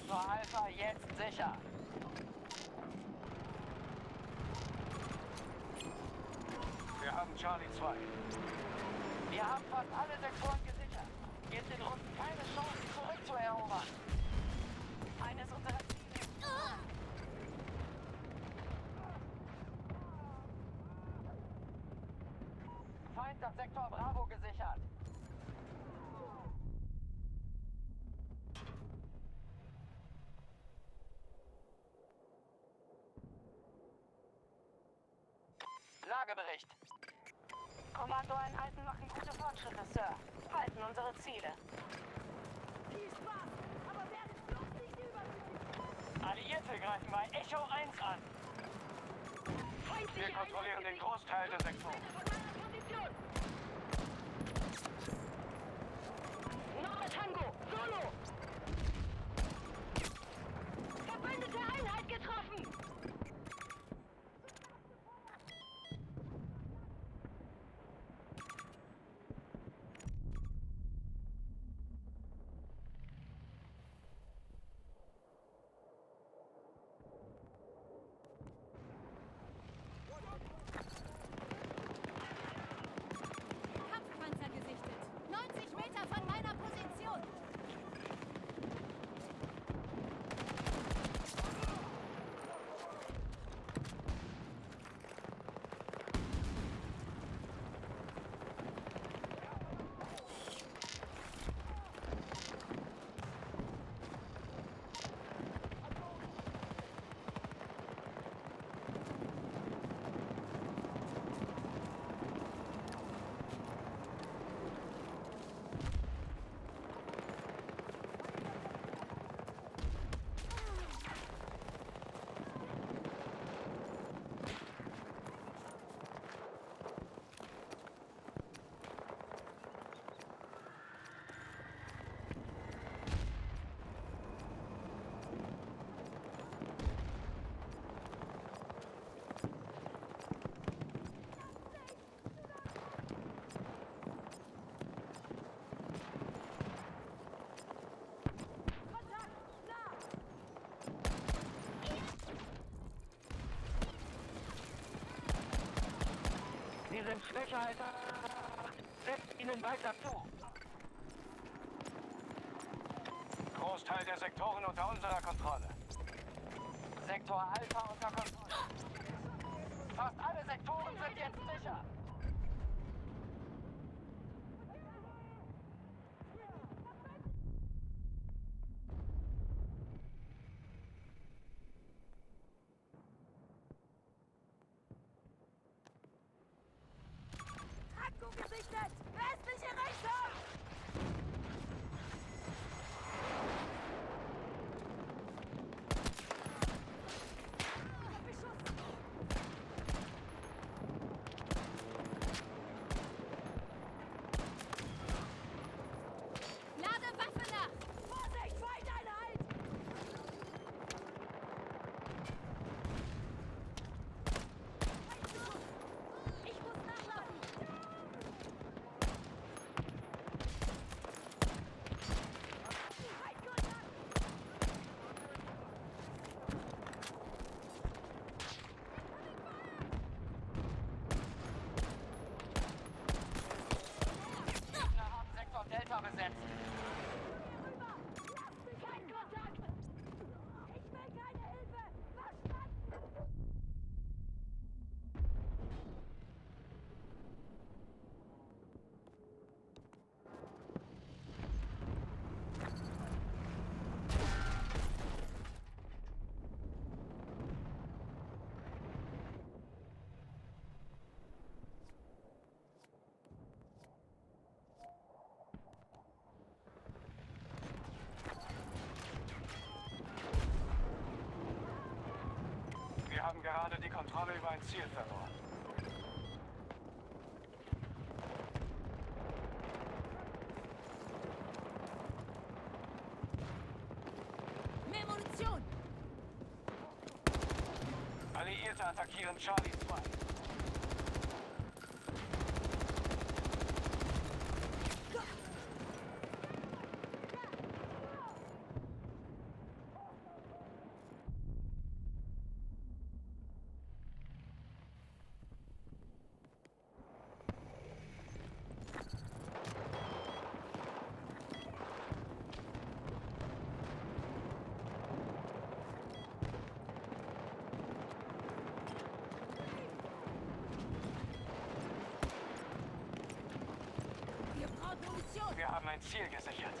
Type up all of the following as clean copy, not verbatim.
Sektor Alpha jetzt sicher. Wir haben Charlie 2. Wir haben fast alle Sektoren gesichert. Gebt den Russen keine Chance, zurückzuerobern. Eines unserer Ziele. Feind am Sektor Bravo gesichert. Lagebericht. Kommandoeinheiten machen gute Fortschritte, Sir. Halten unsere Ziele. Viel Spaß, aber werdet bloß nicht übermütig. Alliierte greifen bei Echo 1 an. Wir kontrollieren den Großteil der Sektoren. Position. Nord Tango, Solo. Verbündete Einheit getroffen. Kampfpanzer gesichtet. 90 Meter von meiner Position. Sie sind schwächer als... Setzt ihnen weiter zu. Großteil der Sektoren unter unserer Kontrolle. Sektor Alpha unter Kontrolle. Fast alle Sektoren sind jetzt sicher. Tango gesichtet. Westliche Richtung. Beschuss. Lade Waffe nach. Vorsicht, Feindeinheit. Ich muss nachladen. Feindkontakt. Wir haben Sektor Delta besetzt. Rüber. Kein Kontakt. Ich will keine Hilfe. Verstanden. Wir haben gerade die Kontrolle über ein Ziel verloren. Mehr Munition. Alliierte attackieren Charlie 2. ein Ziel gesichert.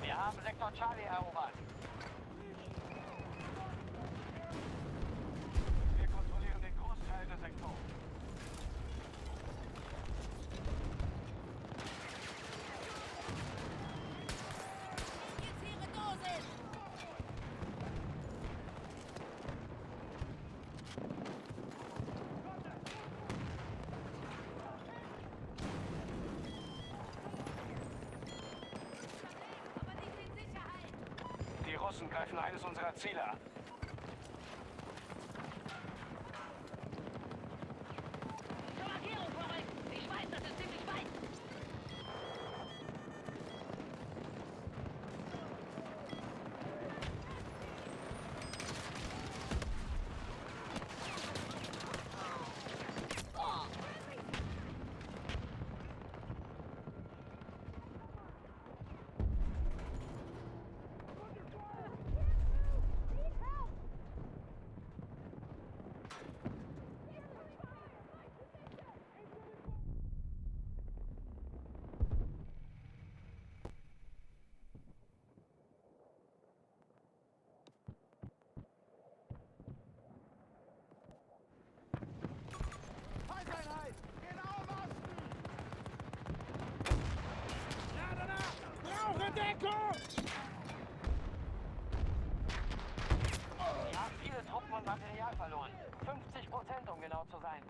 Wir haben Sektor Charlie erobert. Wir kontrollieren den Großteil der Sektoren. Injiziere Dosis! Aber nicht in Sicherheit! Die Russen greifen eines unserer Ziele an. Zur Markierung vorrücken! Ich weiß, das ist ziemlich weit! Feindeinheit! Genau im Osten! Ja, danach! Brauche Deckung! Wir haben viele Truppen und Material verloren. 50%, um genau zu sein.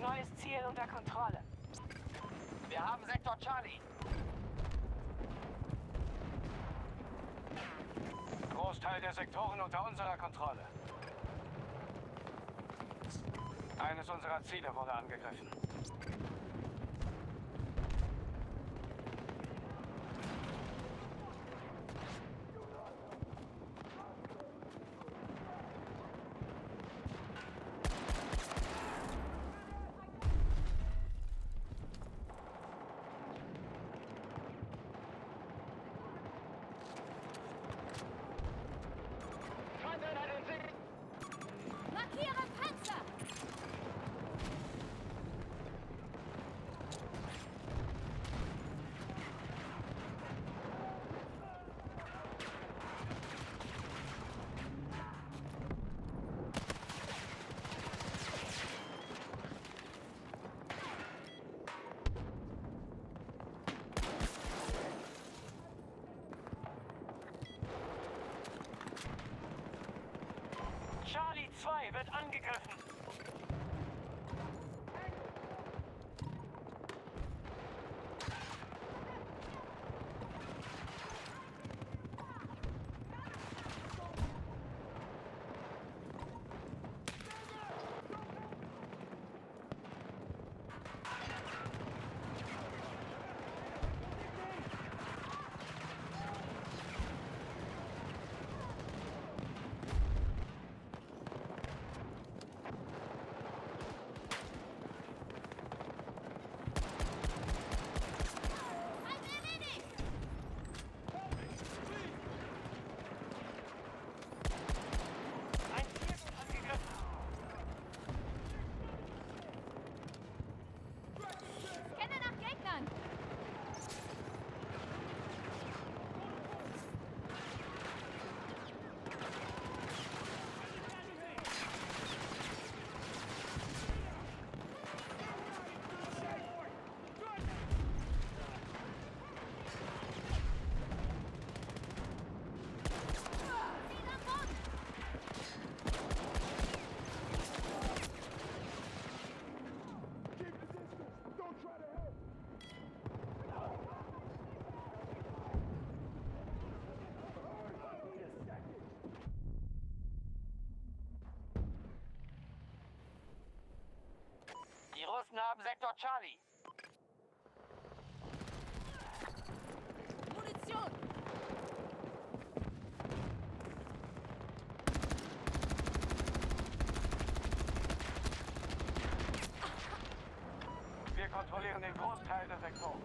Neues Ziel unter Kontrolle. Wir haben Sektor Charlie. Großteil der Sektoren unter unserer Kontrolle. Eines unserer Ziele wurde angegriffen. Feindeinheit in Sicht! Markiere Panzer! Charlie 2 wird angegriffen. Terroristen haben Sektor Charlie. Munition! Wir kontrollieren den Großteil der Sektoren.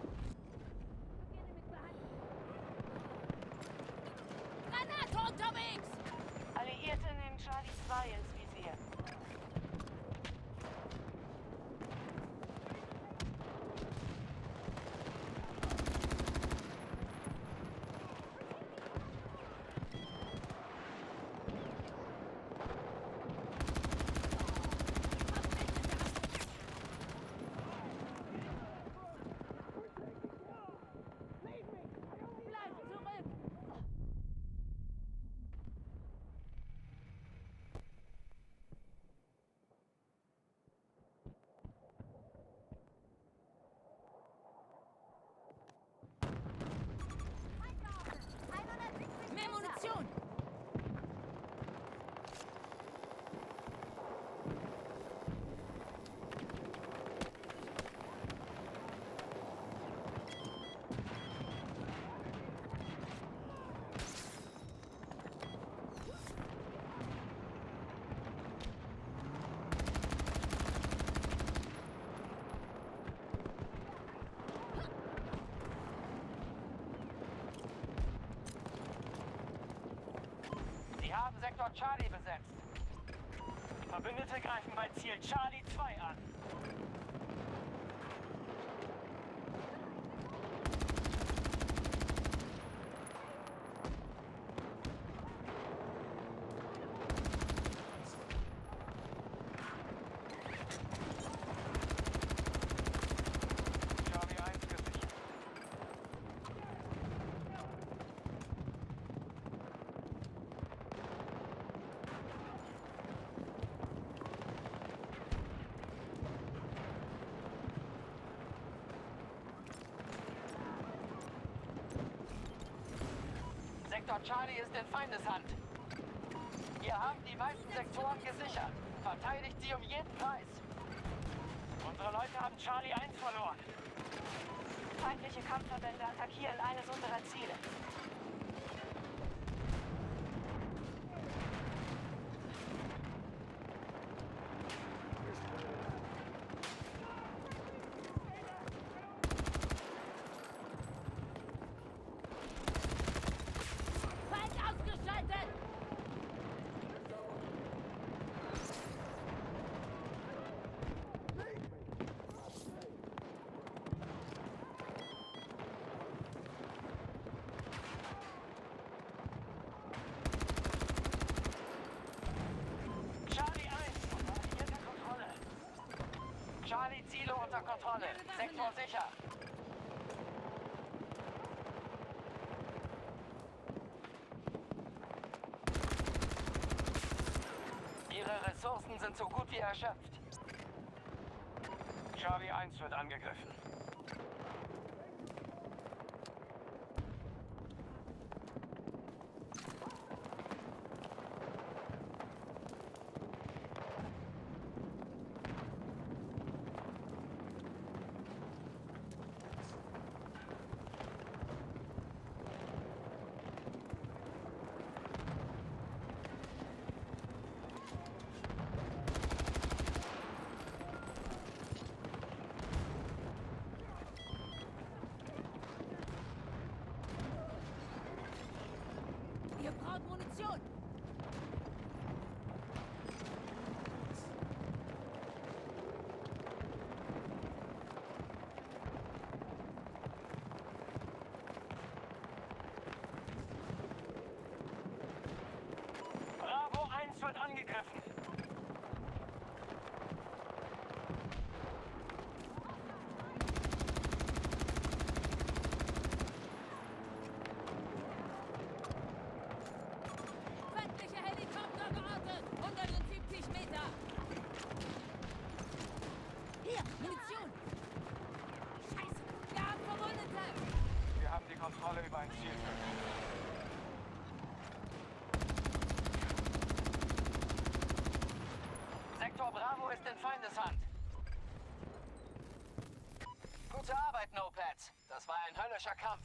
Granate unterwegs! Alliierte nehmen Charlie 2 ins Visier. Bleib zurück! Mehr Munition! Sie haben Sektor Charlie besetzt. Verbündete greifen bei Ziel Charlie 2 an. Charlie 1 gesichert. Sektor Charlie ist in Feindeshand. Wir haben die meisten Sektoren gesichert. Verteidigt sie um jeden Preis. Unsere Leute haben Charlie 1 verloren. Feindliche Kampfverbände attackieren eines unserer Ziele. Feind ausgeschaltet! Charlie 1 unter alliierter Kontrolle. Charlie Ziele unter Kontrolle. Sektor sicher. Ihre Ressourcen sind so gut wie erschöpft. Charlie 1 wird angegriffen. Ihr braucht Munition! Bravo 1 wird angegriffen. Feindlicher Helikopter geortet! 170 Meter! Hier, Munition! Scheiße! Wir haben Verwundete! Wir haben die Kontrolle über ein Ziel. Sektor Bravo ist in Feindeshand. Comrades, das war ein höllischer Kampf.